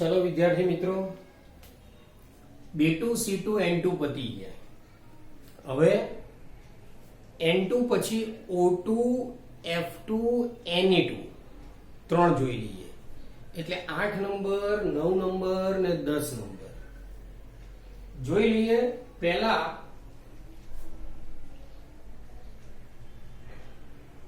चलो विद्यार्थी मित्रों B2 C2 N2 પતી ગયા। હવે N2 પછી O2 F2 Ne2 ત્રણ જોઈ લઈએ। એટલે 8 નંબર 9 નંબર ને 10 નંબર જોઈ લઈએ। પહેલા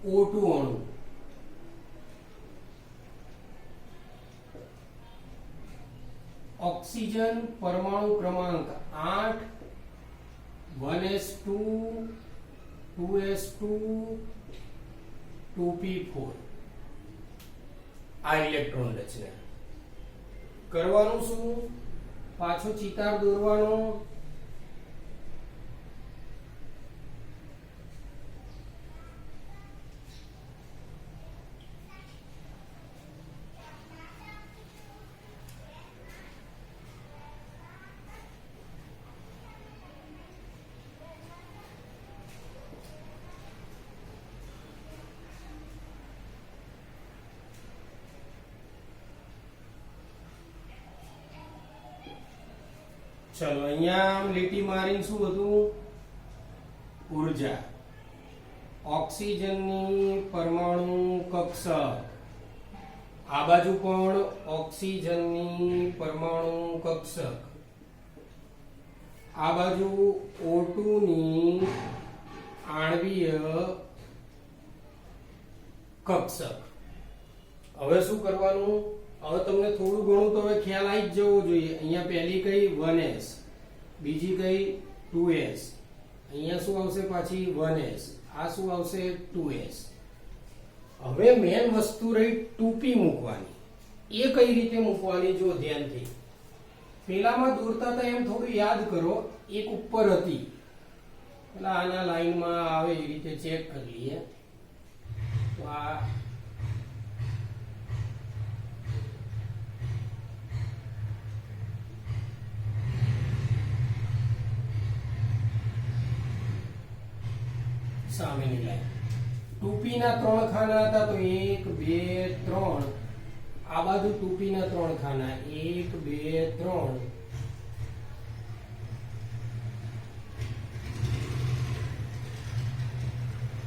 O2 અણુ ऑक्सीजन परमाणु क्रमांक 8 1s2 2s2 2p4 આ ઇલેક્ટ્રોન રચના કરવાનું શું પાછો ચિતાર દોરવાનો। चलो अहिया લીટી મારીને શું હતું ઊર્જા ઓક્સિજનની પરમાણુ કક્ષક આ બાજુ પણ ઓક્સિજનની પરમાણુ કક્ષક આ બાજુ O2 ની આણ્વીય કક્ષક। હવે શું કરવાનું હવે તમને થોડું ઘણું તો હવે ખ્યાલ આવી જ જવો જોઈએ। અહીંયા પહેલી કઈ 1s બીજી કઈ 2s અહીંયા શું આવશે પાછી 1s આ શું આવશે 2s। હવે મેન વસ્તુ રહી 2p મૂકવાની। એ કઈ રીતે મૂકવાની જો ધ્યાનથી પેલામાં દોરતા હતા એમ થોડું યાદ કરો। એક ઉપર હતી પેલા આના લાઈનમાં આવે એ રીતે ચેક કરી લઈએ। તો આ સામેની લાઈન 2p ના ત્રણ ખાના હતા તો 1 2 3 આ બાજુ 2p ના ત્રણ ખાના 1 2 3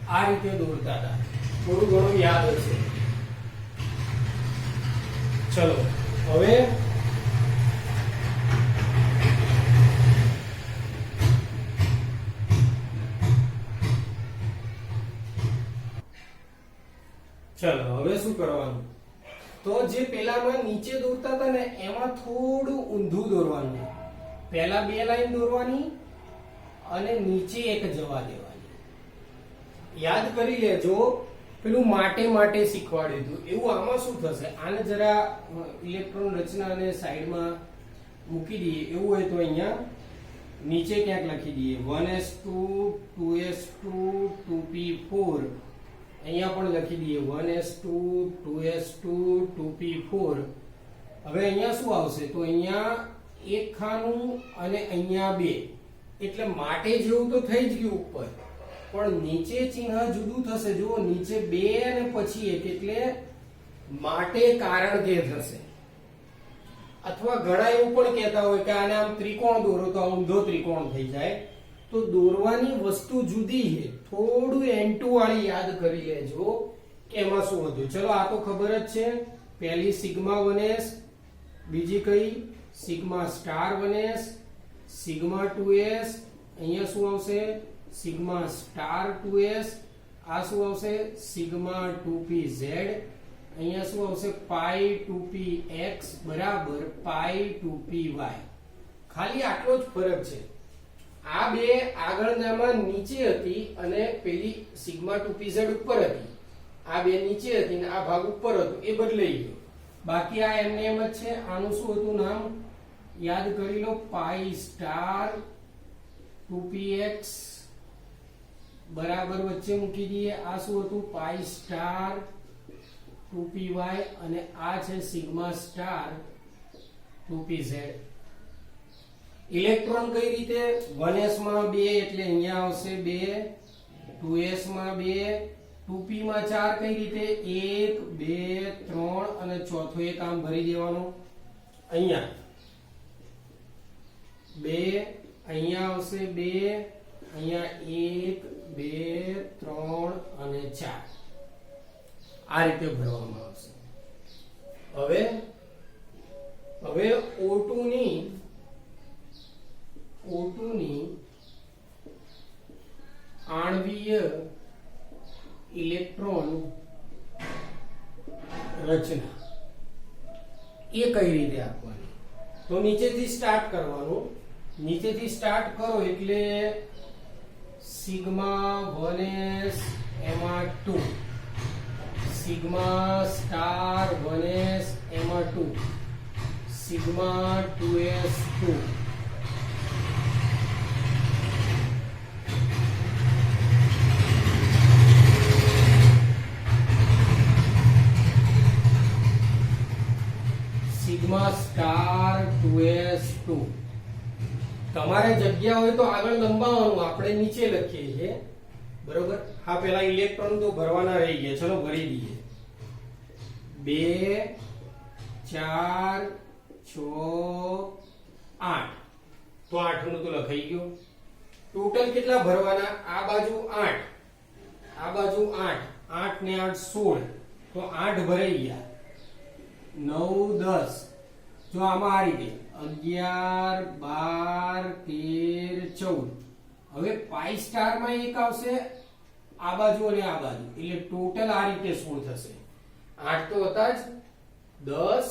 આ રીતે દોરતા હતા થોડું ઘણું યાદ હશે। ચલો હવે चलो હવે શું કરવાનું તો જે પેલામાં નીચે દોરતા હતા ને એમાં થોડું ઊંધું દોરવાનું। પહેલા બે લાઈન દોરવાની અને નીચે એક જવા દેવાની। યાદ કરી લેજો પેલું માટે માટે શીખવાડ્યું હતું એવું આમાં શું થશે આને જરા ઇલેક્ટ્રોન રચનાને સાઈડમાં મૂકી દઈએ। એવું હોય તો અહીંયા નીચે ક્યાંક લખી દઈએ 1s2 2s2 2p4 અહીંયા પણ લખી દઈએ 1s2 2s2 2p4। હવે અહીંયા શું આવશે તો અહીંયા એક ખાનું અને અહીંયા બે એટલે માટે જેવું તો થઈ જ ગયું ઉપર પણ નીચે ચિહ્ન જુદું થશે। જુઓ નીચે બે અને પછી એક એટલે માટે કારણ કે થશે। અથવા ઘણા એવું પણ કહેતા હોય કે આને આમ ત્રિકોણ દોરો તો ઊંધો ત્રિકોણ થઈ જાય। તો દોરવાની વસ્તુ જુદી છે થોડું N2 વાળી યાદ કરી લેજો કે એમાં શું હતું। ચલો આ તો ખબર જ છે પહેલી સિગ્મા 1s બીજી કઈ sigma star 1s sigma 2s અહીંયા શું આવશે સિગ્મા સ્ટાર 2s આ શું આવશે સિગ્મા 2pz અહીંયા શું આવશે પાઈ 2px બરાબર પાઈ 2py। ખાલી આટલો જ ફરક છે। આ બે આગળનામાં નીચે હતી અને પેલી સિગ્મા 2pz ઉપર હતી। આ બે નીચે હતી ને આ ભાગ ઉપર હતો એ બદલાઈ ગયો। બાકી આ એમને એમ જ છે। આનું શું હતું નામ યાદ કરી લો પાઈ સ્ટાર 2px બરાબર વચ્ચે મૂકી દઈએ। આ શું હતું પાઈ સ્ટાર 2py અને આ છે સિગ્મા સ્ટાર 2pz। ઇલેક્ટ્રોન કઈ રીતે 1s માં 2 એટલે અહીંયા આવશે 2 2s માં 2 2p માં 4 કઈ રીતે 1 2 3 અને ચોથો એક આમ ભરી દેવાનો। અહીંયા 2, અહીંયા આવશે 2, અહીંયા 1 2 3 અને 4 આ રીતે ભરવામાં આવશે. હવે O2 ની આણ્વીય ઇલેક્ટ્રોન રચના એ કઈ રીતે આપવાની, તો નીચેથી સ્ટાર્ટ કરવાનું. નીચેથી સ્ટાર્ટ કરો એટલે સિગ્મા 1s એમાં 2, સિગ્મા સ્ટાર 1s એમાં 2, sigma 2s 2, sigma star 2s 2. તમારે જગ્યા હોય તો આગળ લંબાવવાનું, આપણે નીચે લખીએ છીએ બરોબર. હા પેલા ઇલેક્ટ્રોન તો ભરવાના રહી ગયા, ચલો ભરી દઈએ. 2 4 6 8, તો 8 નું તો લખાઈ ગયું. ટોટલ કેટલા ભરવાના? આ બાજુ 8, આ બાજુ 8, 8 ને 8 16, તો 8 ભરાઈ ગયા. 9 10, જો આમાં આ રીતે 11 12 13 14. હવે પાઈ સ્ટાર માં એક આવશે આ બાજુ અને આ બાજુ, એટલે ટોટલ આ રીતે 16 થશે. 8 તો હતા જ, 10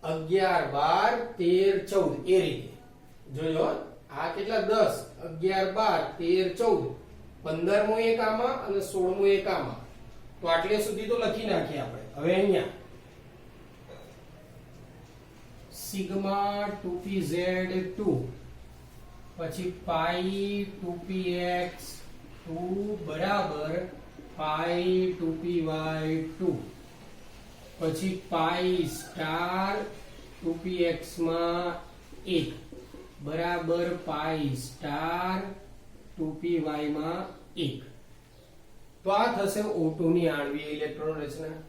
11 12 13 14 એ રીતે જોજો. આ કેટલા? 10 11 12 13 14, 15 મો એક આમાં અને 16 મો એક આમાં, તો આટલે સુધી તો લખી નાખીએ આપણે. હવે અહીંયા સિગ્મા 2pz2 પછી પાઈ 2px 2 બરાબર પાઈ 2py2 પછી પાઈ સ્ટાર 2px માં 1 બરાબર પાઈ સ્ટાર 2py માં 1. તો આ થશે O2 ની આણ્વીય ઇલેક્ટ્રોન રચના.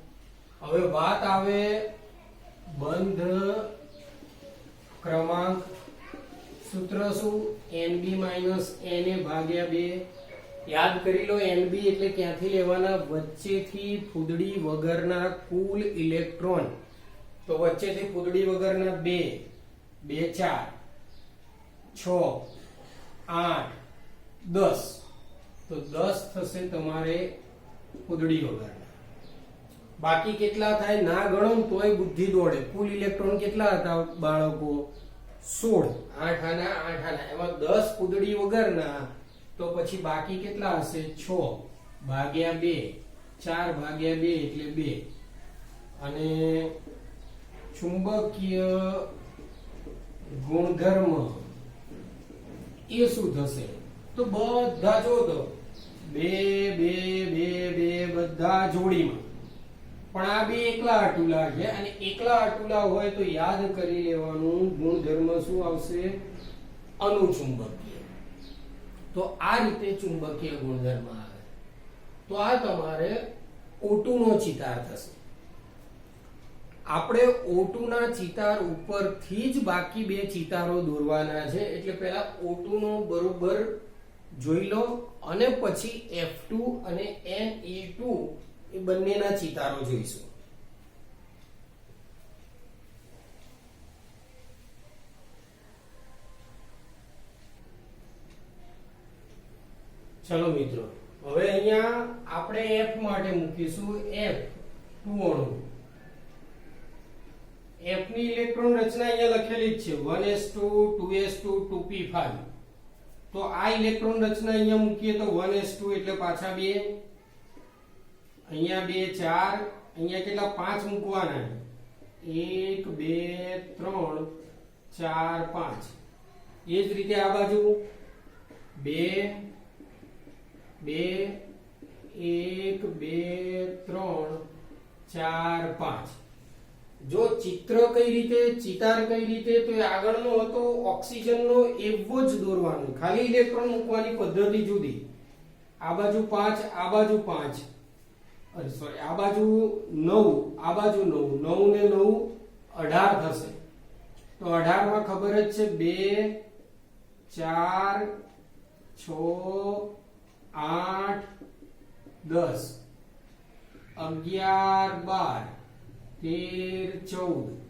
હવે વાત આવે બંધ ક્રમાંક. સૂત્ર શું? Nb - Na ભાગ્યા 2. યાદ કરી લો, Nb એટલે ક્યાંથી લેવાના? વચ્ચેથી ફૂદડી વગરના કુલ ઇલેક્ટ્રોન. તો વચ્ચેથી ફૂદડી વગરના 2 2 4 6 8 10, તો 10 થશે તમારે ફૂદડી વગરના. બાકી કેટલા થાય ના ગણો તોય બુદ્ધિ દોડે. કુલ ઇલેક્ટ્રોન કેટલા હતા બાળકો? 16. 8 આના 8 આના, એમાં 10 ફૂદડી વગરના, તો પછી બાકી કેટલા હશે? 6 ભાગ્યા 2, 4 ભાગ્યા 2 એટલે 2. અને ચુંબકીય ગુણધર્મ એ શું થશે? તો બધા જો તો 2 2 2 2 બધા જોડીમાં, પણ આ બે એકલા અટુલા છે, અને એકલા અટુલા હોય તો યાદ કરી લેવાનું ગુણધર્મ શું આવશે? અનુચુંબકીય. તો આ રીતે ચુંબકીય ગુણધર્મ આવે. તો આ તમારે O2 નો ચિતાર થશે. આપણે O2 ના ચિતાર ઉપરથી જ બાકી બે ચિતારો દોરવાના છે, એટલે પહેલા O2 નો બરોબર જોઈ લો અને પછી F2 અને Ne2 એ બંનેના ચિતારો જોઈશું. ચલો મિત્રો, હવે અહીંયા આપણે F માટે મૂકીશું F2 અણુ. F ની ઇલેક્ટ્રોન રચના અહીંયા લખેલી જ છે 1s2 2s2 2p5. તો આ ઇલેક્ટ્રોન રચના અહીંયા મૂકીએ તો 1s2 એટલે પાછા 2, અહીંયા 2 4, અહીંયા કેટલા 5 મૂકવાના? 1 2 3 4 5. એ જ રીતે આ બાજુ 2 2 1 2 3 4 5. જો ચિત્ર કઈ રીતે, ચિતાર કઈ રીતે, તો એ આગળનો હતો ઓક્સિજનનો એવો જ દોરવાનો, ખાલી ઇલેક્ટ્રોન મૂકવાની પદ્ધતિ જુદી. આ બાજુ 5, આ બાજુ 5, સોરી આ બાજુ 9, આ બાજુ 9, 9 ને 9 18 થશે. તો 18 માં ખબર જ છે 2 4 6 8 10 11 12 13 14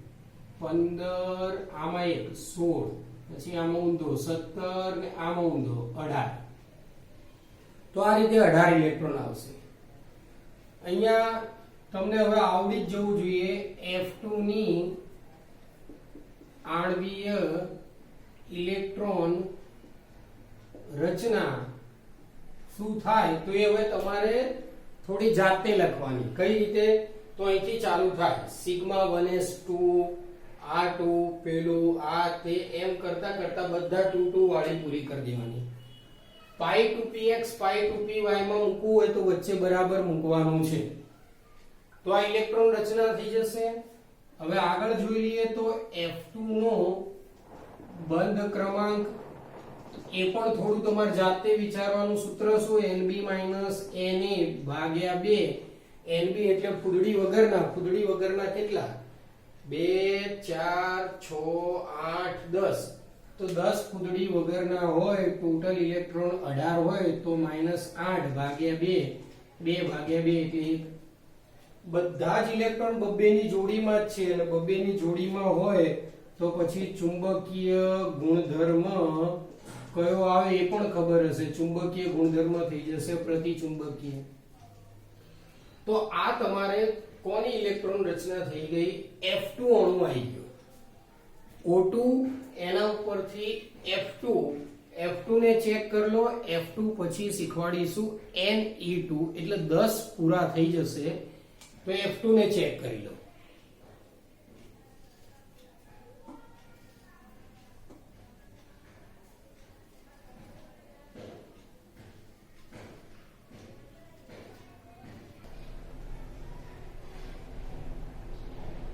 15 આમાં 1 16 પછી આમાં ઊંધો 17 ને આમાં ઊંધો 18 તો આ રીતે 18 ઇલેક્ટ્રોન આવશે અહીંયા તમને હવે આવડી જ જવું જોઈએ F2 ની આણ્વીય ઇલેક્ટ્રોન રચના શું થાય તો એ હવે તમારે થોડી જાતે લખવાની કઈ રીતે તો અહીંથી ચાલુ થાય સિગ્મા 1s2 આ 2 પેલું આ તે એમ કરતા કરતા બધા 2 2 વાળી પૂરી કરી દેવાની પાઈ 2px પાઈ 2py માં મૂકવું હોય તો વચ્ચે બરાબર મૂકવાનું છે તો આ ઇલેક્ટ્રોન રચના થઈ જશે હવે આગળ જોઈ લઈએ તો F2 નો બંધ ક્રમાંક એ પણ થોડું તમારે જાતે વિચારવાનું સૂત્ર શું Nb Na ભાગ્યા 2 Nb એટલે ફૂદડી વગરના કેટલા 2 4 6 8 10 તો 10 ફૂદડી વગરના હોય ટોટલ ઇલેક્ટ્રોન 18 હોય તો -8 ભાગ્યા 2 2 ભાગ્યા 2 એટલે 1 બધા જ ઇલેક્ટ્રોન બબ્બેની જોડીમાં જ છે અને બબ્બેની જોડીમાં હોય તો પછી ચુંબકીય ગુણધર્મ કયો આવે એ પણ ખબર હશે ચુંબકીય ગુણધર્મ થઈ જશે પ્રતિચુંબકીય તો આ તમારે કોની ઇલેક્ટ્રોન રચના થઈ ગઈ F2 અણુ આવી ગયો O2 એના ઉપરથી F2 ને ચેક કરી લો F2 પછી શીખવાડીશું Ne2 એટલે 10 પૂરા થઈ જશે તો F2 ને ચેક કરી લો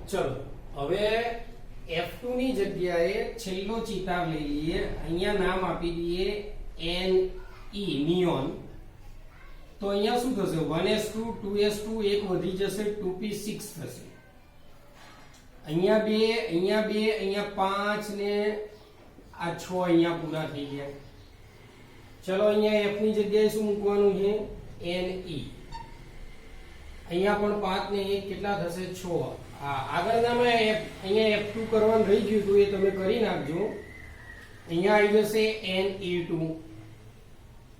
ચલો હવે F2 ની જગ્યાએ છેલ્લો ચિતાર લઈ લઈએ અહીંયા નામ આપી દઈએ Ne નિયોન તો અહીંયા શું થશે 1s2 2s2 એક વધી જશે 2p6 થશે અહીંયા 2 અહીંયા 5 ને આ 6 અહીંયા પૂરા થઈ ગયા ચલો અહીંયા F ની જગ્યાએ શું મૂકવાનું છે Ne અહીંયા પણ 5 ને 1 કેટલા થશે 6 આગળનામાં અહીંયા F2 કરવાનું રહી ગયું તો એ તમે કરી નાખજો અહીંયા આવી જશે Ne2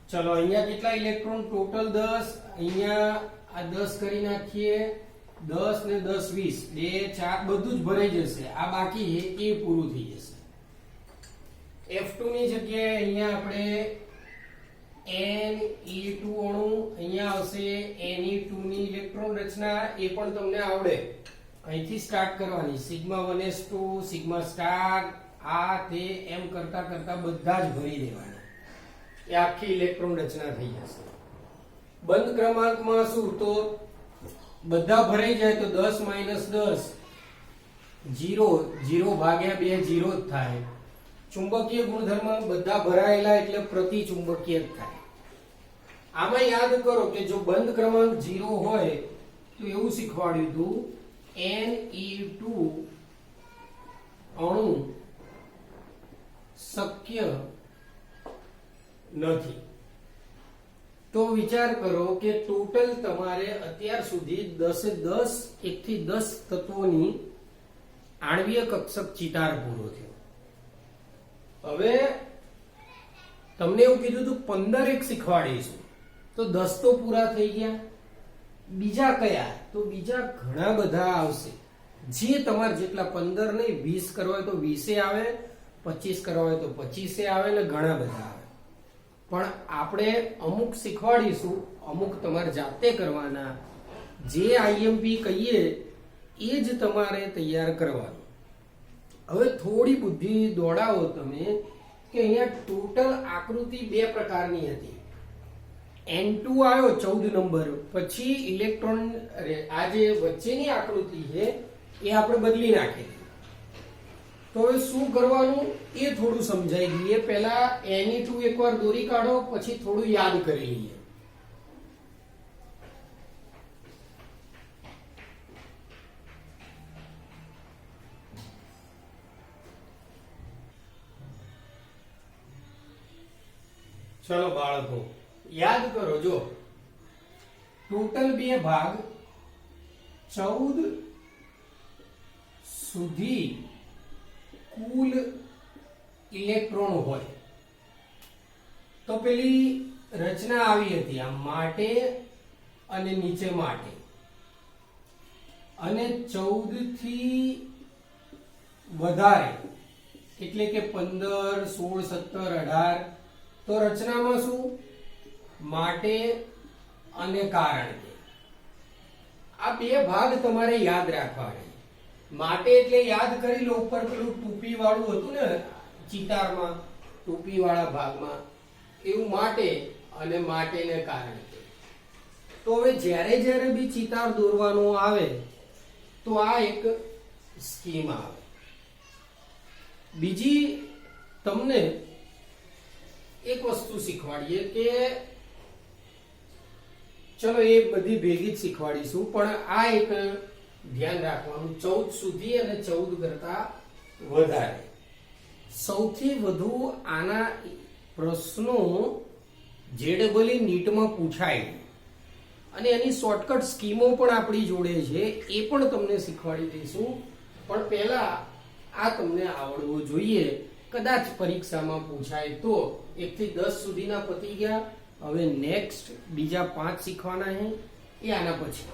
ચલો અહીંયા કેટલા ઇલેક્ટ્રોન ટોટલ 10 અહીંયા આ 10 કરી નાખીએ 10 ને 10 20 2 4 બધું જ ભરાઈ જશે આ બાકી છે એ પૂરું થઈ જશે F2 ની જગ્યાએ અહીંયા આપણે Ne2 અણુ અહીંયા આવશે Ne2 ની ઇલેક્ટ્રોન રચના એ પણ તમને આવડે અહીંથી સ્ટાર્ટ કરવાની સિગ્મા 1s2 સિગ્મા સ્ટાર આ તે એમ કરતા કરતા બધા જ ભરી દેવાના એ આખી ઇલેક્ટ્રોન રચના થઈ જશે બંધ ક્રમાંકમાં શું તો બધા ભરાઈ જાય તો 10 10 0 0 ભાગ્યા 2 0 જ થાય ચુંબકીય ગુણધર્મ બધા ભરાયેલા એટલે પ્રતિચુંબકીય જ થાય આમાં યાદ કરો કે જો બંધ ક્રમાંક 0 હોય તો એવું શીખવાડ્યું હતું Ne2 અણુ શક્ય નથી તો વિચાર કરો કે ટોટલ તમારે અત્યાર સુધી 10 1 થી 10 તત્વોની આણ્વીય કક્ષક ચિતાર પૂરો થયો હવે તમને એવું કીધું હતું 15 એક શીખવાડીશું તો 10 તો પૂરા થઈ ગયા બીજા કયા તો બીજા ઘણા બધા આવશે જે તમારે જેટલા 15 નહીં 20 કરવા હોય તો 20 આવે 25 કરવા હોય તો 25 આવે ને ઘણા બધા આવે પણ આપણે અમુક શીખવાડીશું અમુક તમારે જાતે કરવાના જે IMP કહીએ એ જ તમારે તૈયાર કરવાનું હવે થોડી બુદ્ધિ દોડાવો તમે કે અહીંયા ટોટલ આકૃતિ બે પ્રકારની હતી N2 આવ્યો 14 નંબર પછી ઇલેક્ટ્રોન આ જે વચ્ચેની આકૃતિ છે એ આપણે બદલી નાખી તો હવે શું કરવાનું એ થોડું સમજાઈ દઈએ પહેલા Ne2 એકવાર દોરી કાઢો પછી થોડું યાદ કરી લઈએ ચલો બાળકો યાદ કરો, જો ટોટલ 2 ભાગ 14 સુધી કુલ ઇલેક્ટ્રોન હોય તો પેલી રચના આવી હતી, આ માટે અને નીચે માટે, અને 14 થી વધારે એટલે કે 15, 16, 17, 18 તો રચનામાં શું માટે અને કારણ કે આ 2 ભાગ તમારે યાદ રાખવાના. માટે એટલે યાદ કરી લો, ઉપર પેલું ટોપી વાળું હતું ને ચિતારમાં, ટોપી વાળા ભાગમાં એવું માટે અને માટે ને કારણ કે. તો હવે જ્યારે બી ચિતાર દોરવાનો આવે તો આ એક સ્કીમ આવે. બીજી તમને એક વસ્તુ શીખવાડીએ કે ચલો એ બધી ભેગી જ શીખવાડીશું, પણ આ એક ધ્યાન રાખવાનું, 14 સુધી અને 14 કરતા વધારે. સૌથી વધુ આના પ્રશ્નો જેડબલી નીટમાં પૂછાય અને એની શોર્ટકટ સ્કીમો પણ આપણી જોડે છે, એ પણ તમને શીખવાડી દઈશું. પણ પહેલા આ તમને આવડવું જોઈએ, કદાચ પરીક્ષામાં પૂછાય તો. 1 થી 10 સુધીના પતી ગયા. હવે નેક્સ્ટ બીજા 5 શીખવાના છે, એ આના પછી.